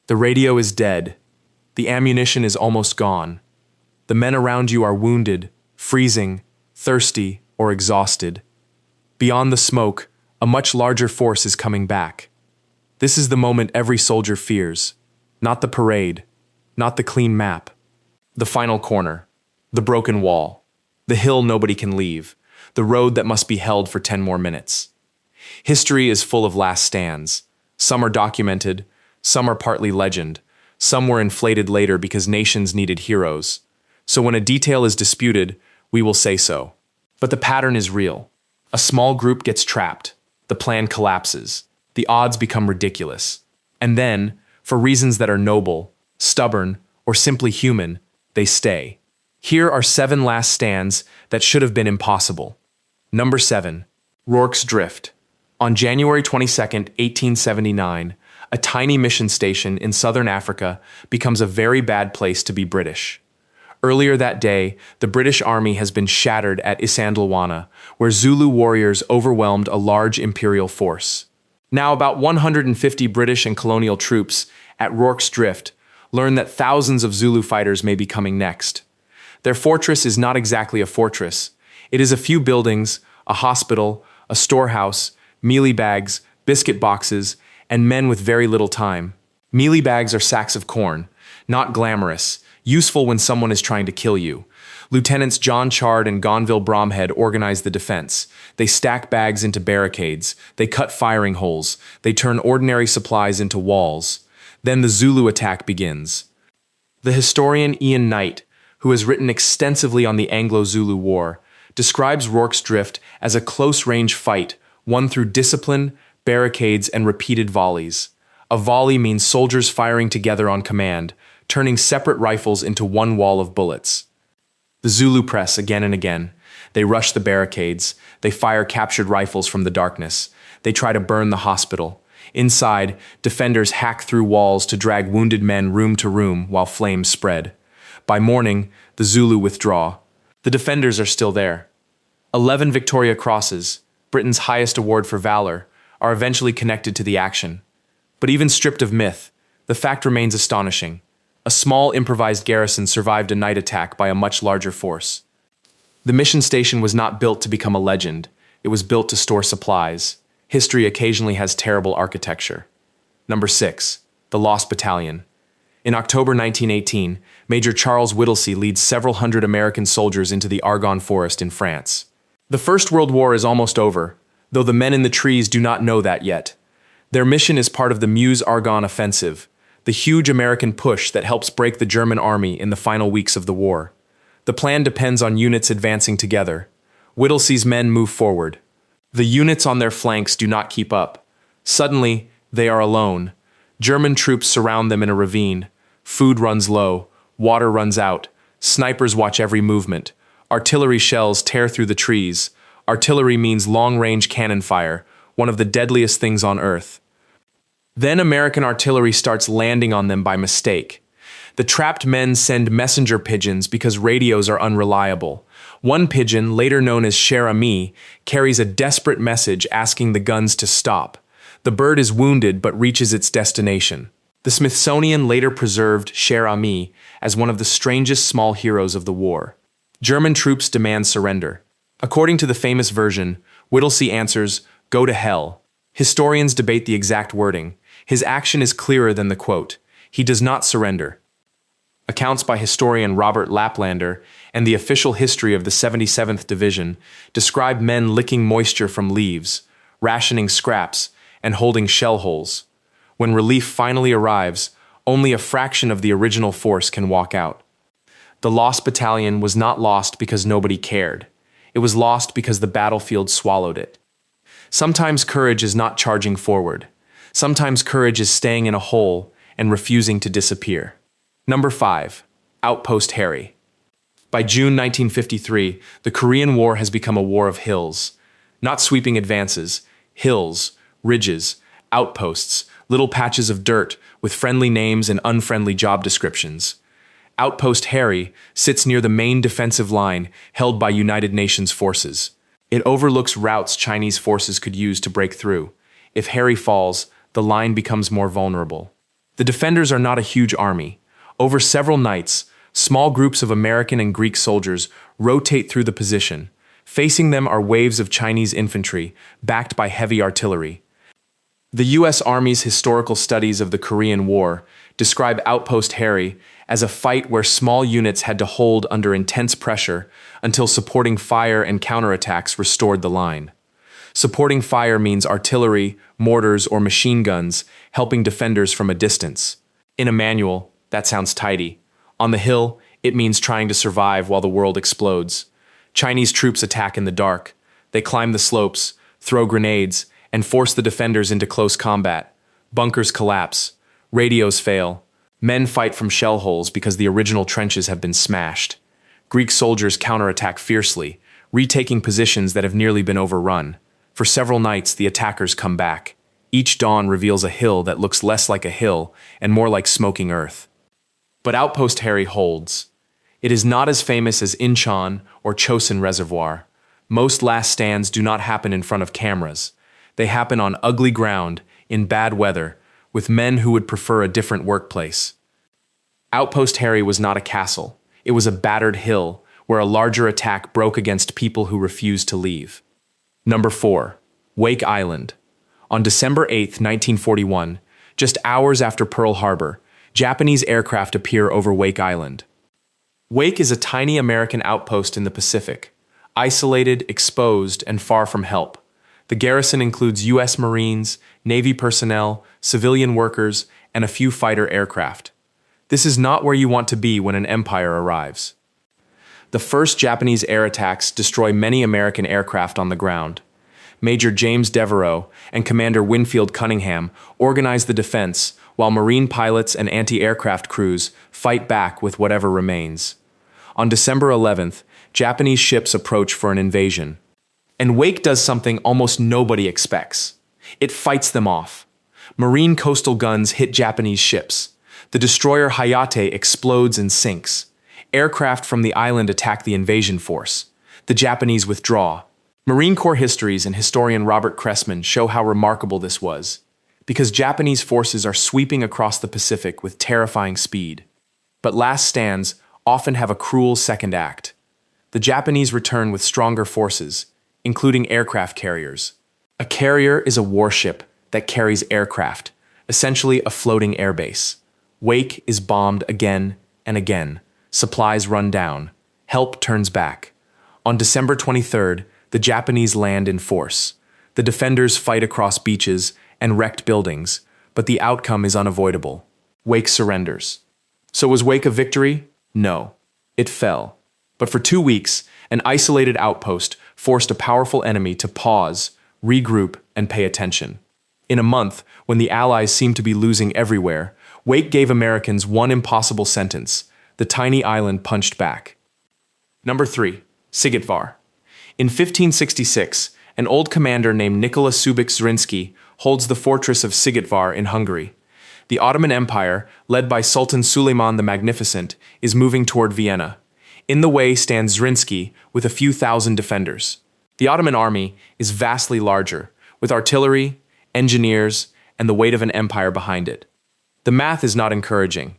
The radio is dead. The ammunition is almost gone. The men around you are wounded, freezing, thirsty, or exhausted. Beyond the smoke, a much larger force is coming back. This is the moment every soldier fears. Not the parade, not the clean map. The final corner, the broken wall, the hill nobody can leave, the road that must be held for 10 more minutes. History is full of last stands. Some are documented, some are partly legend, some were inflated later because nations needed heroes. So when a detail is disputed, we will say so. But the pattern is real. A small group gets trapped, the plan collapses, the odds become ridiculous. And then, for reasons that are noble, stubborn, or simply human, they stay. Here are 7 last stands that should have been impossible. Number 7. Rorke's Drift. On January 22, 1879, a tiny mission station in southern Africa becomes a very bad place to be British. Earlier that day, the British Army has been shattered at Isandlwana, where Zulu warriors overwhelmed a large imperial force. Now about 150 British and colonial troops at Rorke's Drift learn that thousands of Zulu fighters may be coming next. Their fortress is not exactly a fortress. It is a few buildings, a hospital, a storehouse, mealie bags, biscuit boxes, and men with very little time. Mealie bags are sacks of corn, not glamorous, useful when someone is trying to kill you. Lieutenants John Chard and Gonville Bromhead organize the defense. They stack bags into barricades. They cut firing holes. They turn ordinary supplies into walls. Then the Zulu attack begins. The historian Ian Knight, who has written extensively on the Anglo-Zulu War, describes Rorke's Drift as a close-range fight won through discipline, barricades, and repeated volleys. A volley means soldiers firing together on command, turning separate rifles into one wall of bullets. The Zulu press again and again. They rush the barricades. They fire captured rifles from the darkness. They try to burn the hospital. Inside, defenders hack through walls to drag wounded men room to room while flames spread. By morning, the Zulu withdraw. The defenders are still there. 11 Victoria Crosses, Britain's highest award for valor, are eventually connected to the action. But even stripped of myth, the fact remains astonishing. A small improvised garrison survived a night attack by a much larger force. The mission station was not built to become a legend. It was built to store supplies. History occasionally has terrible architecture. Number 6. The Lost Battalion. In October 1918, Major Charles Whittlesey leads several hundred American soldiers into the Argonne Forest in France. The First World War is almost over, though the men in the trees do not know that yet. Their mission is part of the Meuse-Argonne offensive, the huge American push that helps break the German army in the final weeks of the war. The plan depends on units advancing together. Whittlesey's men move forward. The units on their flanks do not keep up. Suddenly, they are alone. German troops surround them in a ravine. Food runs low. Water runs out. Snipers watch every movement. Artillery shells tear through the trees. Artillery means long-range cannon fire, one of the deadliest things on Earth. Then American artillery starts landing on them by mistake. The trapped men send messenger pigeons because radios are unreliable. One pigeon, later known as Cher Ami, carries a desperate message asking the guns to stop. The bird is wounded but reaches its destination. The Smithsonian later preserved Cher Ami as one of the strangest small heroes of the war. German troops demand surrender. According to the famous version, Whittlesey answers, "Go to hell." Historians debate the exact wording. His action is clearer than the quote. He does not surrender. Accounts by historian Robert Laplander and the official history of the 77th Division describe men licking moisture from leaves, rationing scraps, and holding shell holes. When relief finally arrives, only a fraction of the original force can walk out. The Lost Battalion was not lost because nobody cared. It was lost because the battlefield swallowed it. Sometimes courage is not charging forward. Sometimes courage is staying in a hole and refusing to disappear. Number 5. Outpost Harry. By June 1953, the Korean War has become a war of hills. Not sweeping advances, hills, ridges, outposts, little patches of dirt with friendly names and unfriendly job descriptions. Outpost Harry sits near the main defensive line held by United Nations forces. It overlooks routes Chinese forces could use to break through. If Harry falls, the line becomes more vulnerable. The defenders are not a huge army. Over several nights, small groups of American and Greek soldiers rotate through the position. Facing them are waves of Chinese infantry, backed by heavy artillery. The U.S. Army's historical studies of the Korean War describe Outpost Harry as a fight where small units had to hold under intense pressure until supporting fire and counterattacks restored the line. Supporting fire means artillery, mortars, or machine guns helping defenders from a distance. In a manual, that sounds tidy. On the hill, it means trying to survive while the world explodes. Chinese troops attack in the dark. They climb the slopes, throw grenades, and force the defenders into close combat. Bunkers collapse. Radios fail. Men fight from shell holes because the original trenches have been smashed. Greek soldiers counterattack fiercely, retaking positions that have nearly been overrun. For several nights, the attackers come back. Each dawn reveals a hill that looks less like a hill and more like smoking earth. But Outpost Harry holds. It is not as famous as Incheon or Chosin Reservoir. Most last stands do not happen in front of cameras. They happen on ugly ground, in bad weather, with men who would prefer a different workplace. Outpost Harry was not a castle. It was a battered hill where a larger attack broke against people who refused to leave. Number 4. Wake Island. On December 8, 1941, just hours after Pearl Harbor, Japanese aircraft appear over Wake Island. Wake is a tiny American outpost in the Pacific, isolated, exposed, and far from help. The garrison includes U.S. Marines, Navy personnel, civilian workers, and a few fighter aircraft. This is not where you want to be when an empire arrives. The first Japanese air attacks destroy many American aircraft on the ground. Major James Devereaux and Commander Winfield Cunningham organize the defense, while Marine pilots and anti-aircraft crews fight back with whatever remains. On December 11th, Japanese ships approach for an invasion. And Wake does something almost nobody expects. It fights them off. Marine coastal guns hit Japanese ships. The destroyer Hayate explodes and sinks. Aircraft from the island attack the invasion force. The Japanese withdraw. Marine Corps histories and historian Robert Cressman show how remarkable this was, because Japanese forces are sweeping across the Pacific with terrifying speed. But last stands often have a cruel second act. The Japanese return with stronger forces, including aircraft carriers. A carrier is a warship that carries aircraft, essentially a floating airbase. Wake is bombed again and again. Supplies run down. Help turns back. On December 23rd, the Japanese land in force. The defenders fight across beaches and wrecked buildings, but the outcome is unavoidable. Wake surrenders. So was Wake a victory? No. It fell. But for 2 weeks, an isolated outpost forced a powerful enemy to pause, regroup, and pay attention. In a month, when the Allies seemed to be losing everywhere, Wake gave Americans one impossible sentence. The tiny island punched back. Number 3. Szigetvar. In 1566, an old commander named Nikola Subik Zrinski holds the fortress of Szigetvar in Hungary. The Ottoman Empire, led by Sultan Suleiman the Magnificent, is moving toward Vienna. In the way stands Zrinski with a few thousand defenders. The Ottoman army is vastly larger, with artillery, engineers, and the weight of an empire behind it. The math is not encouraging.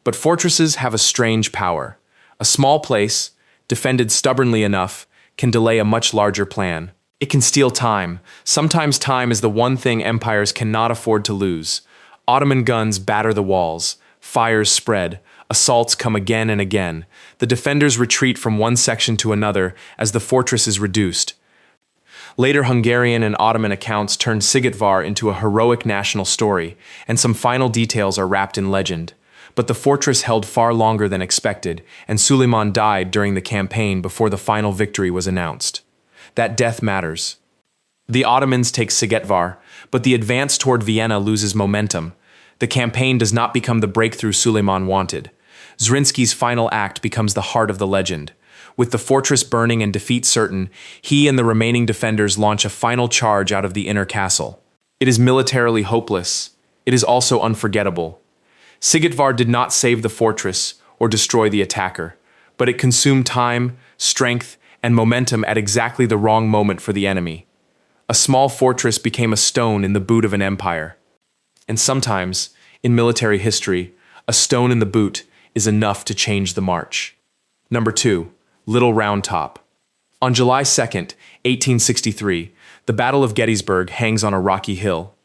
But fortresses have a strange power. A small place, defended stubbornly enough, can delay a much larger plan. It can steal time. Sometimes time is the one thing empires cannot afford to lose. Ottoman guns batter the walls. Fires spread. Assaults come again and again. The defenders retreat from one section to another as the fortress is reduced. Later Hungarian and Ottoman accounts turned Szigetvar into a heroic national story, and some final details are wrapped in legend. But the fortress held far longer than expected, and Suleiman died during the campaign before the final victory was announced. That death matters. The Ottomans take Szigetvar, but the advance toward Vienna loses momentum. The campaign does not become the breakthrough Suleiman wanted. Zrinski's final act becomes the heart of the legend. With the fortress burning and defeat certain, he and the remaining defenders launch a final charge out of the inner castle. It is militarily hopeless. It is also unforgettable. Szigetvar did not save the fortress or destroy the attacker, but it consumed time, strength, and momentum at exactly the wrong moment for the enemy. A small fortress became a stone in the boot of an empire. And sometimes, In military history, a stone in the boot is enough to change the march. Number 2. Little Round Top. On July 2nd, 1863, the Battle of Gettysburg hangs on a rocky hill.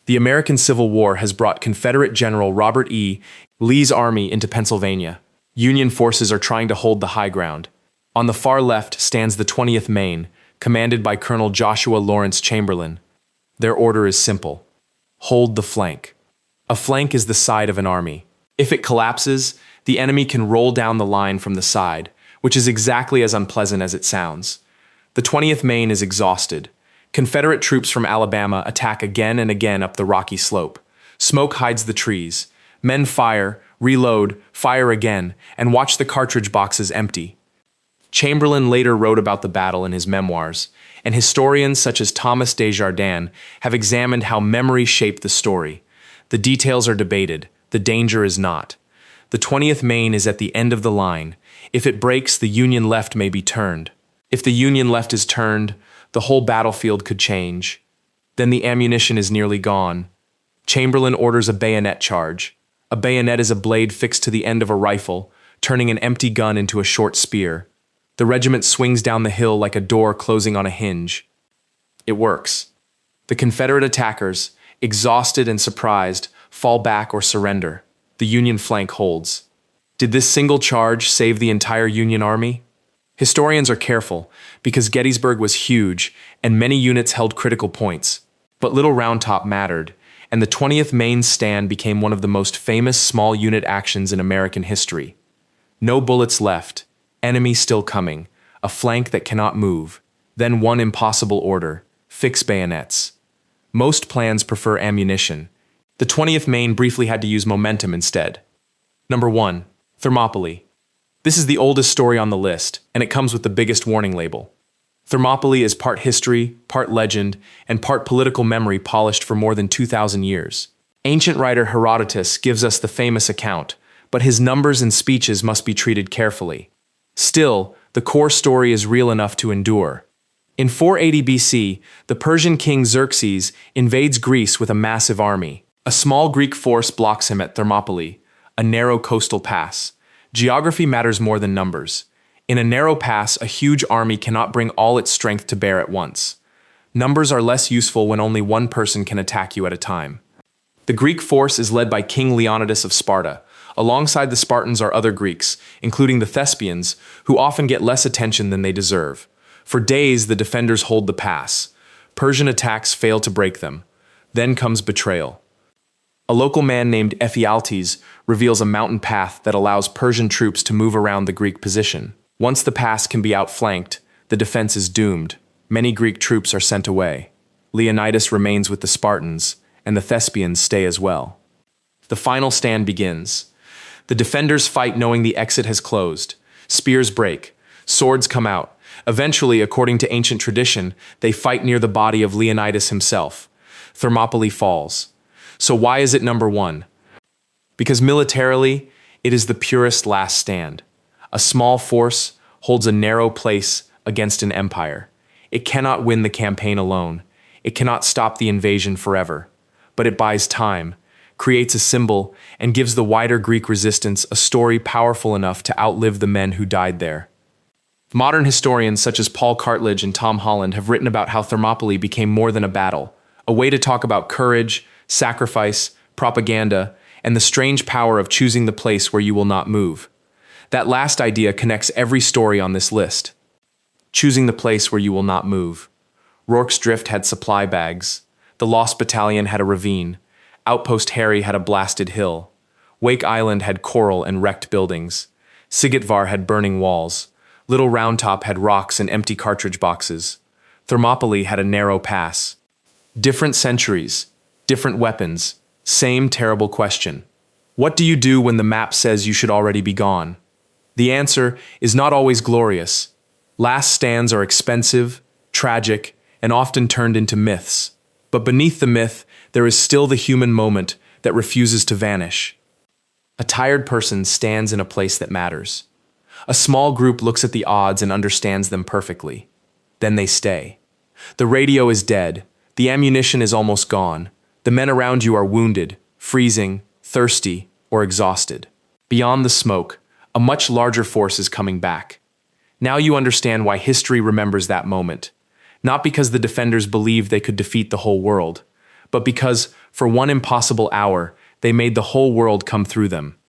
The American Civil War has brought Confederate General Robert E. Lee's army into Pennsylvania. Union forces are trying to hold the high ground. On the far left stands the 20th Maine, commanded by Colonel Joshua Lawrence Chamberlain. Their order is simple: hold the flank. A flank is the side of an army. If it collapses, the enemy can roll down the line from the side, which is exactly as unpleasant as it sounds. The 20th Maine is exhausted. Confederate troops from Alabama attack again and again up the rocky slope. Smoke hides the trees. Men fire, reload, fire again, and watch the cartridge boxes empty. Chamberlain later wrote about the battle in his memoirs, and historians such as Thomas Desjardins have examined how memory shaped the story. The details are debated, the danger is not. The 20th Maine is at the end of the line. If it breaks, the Union left may be turned. If the Union left is turned, the whole battlefield could change. Then the ammunition is nearly gone. Chamberlain orders a bayonet charge. A bayonet is a blade fixed to the end of a rifle, turning an empty gun into a short spear. The regiment swings down the hill like a door closing on a hinge. It works. The Confederate attackers, exhausted and surprised, fall back or surrender. The Union flank holds. Did this single charge save the entire Union army? Historians are careful, because Gettysburg was huge and many units held critical points. But Little Round Top mattered, and the 20th Maine's stand became one of the most famous small unit actions in American history. No bullets left, enemy still coming, a flank that cannot move, then one impossible order: fix bayonets. Most plans prefer ammunition. The 20th Maine briefly had to use momentum instead. Number 1. Thermopylae. This is the oldest story on the list, and it comes with the biggest warning label. Thermopylae is part history, part legend, and part political memory polished for more than 2,000 years. Ancient writer Herodotus gives us the famous account, but his numbers and speeches must be treated carefully. Still, the core story is real enough to endure. In 480 BC, the Persian king Xerxes invades Greece with a massive army. A small Greek force blocks him at Thermopylae, a narrow coastal pass. Geography matters more than numbers. In a narrow pass, a huge army cannot bring all its strength to bear at once. Numbers are less useful when only one person can attack you at a time. The Greek force is led by King Leonidas of Sparta. Alongside the Spartans are other Greeks, including the Thespians, who often get less attention than they deserve. For days, the defenders hold the pass. Persian attacks fail to break them. Then comes betrayal. A local man named Ephialtes reveals a mountain path that allows Persian troops to move around the Greek position. Once the pass can be outflanked, the defense is doomed. Many Greek troops are sent away. Leonidas remains with the Spartans, and the Thespians stay as well. The final stand begins. The defenders fight knowing the exit has closed. Spears break. Swords come out. Eventually, according to ancient tradition, they fight near the body of Leonidas himself. Thermopylae falls. So why is it number 1? Because militarily, it is the purest last stand. A small force holds a narrow place against an empire. It cannot win the campaign alone. It cannot stop the invasion forever. But it buys time, creates a symbol, and gives the wider Greek resistance a story powerful enough to outlive the men who died there. Modern historians such as Paul Cartledge and Tom Holland have written about how Thermopylae became more than a battle, a way to talk about courage, sacrifice, propaganda, and the strange power of choosing the place where you will not move. That last idea connects every story on this list. Choosing the place where you will not move. Rorke's Drift had supply bags. The Lost Battalion had a ravine. Outpost Harry had a blasted hill. Wake Island had coral and wrecked buildings. Szigetvar had burning walls. Little Round Top had rocks and empty cartridge boxes. Thermopylae had a narrow pass. Different centuries, different weapons, same terrible question. What do you do when the map says you should already be gone? The answer is not always glorious. Last stands are expensive, tragic, and often turned into myths. But beneath the myth, there is still the human moment that refuses to vanish. A tired person stands in a place that matters. A small group looks at the odds and understands them perfectly. Then they stay. The radio is dead. The ammunition is almost gone. The men around you are wounded, freezing, thirsty, or exhausted. Beyond the smoke, a much larger force is coming back. Now you understand why history remembers that moment. Not because the defenders believed they could defeat the whole world, but because, for one impossible hour, they made the whole world come through them.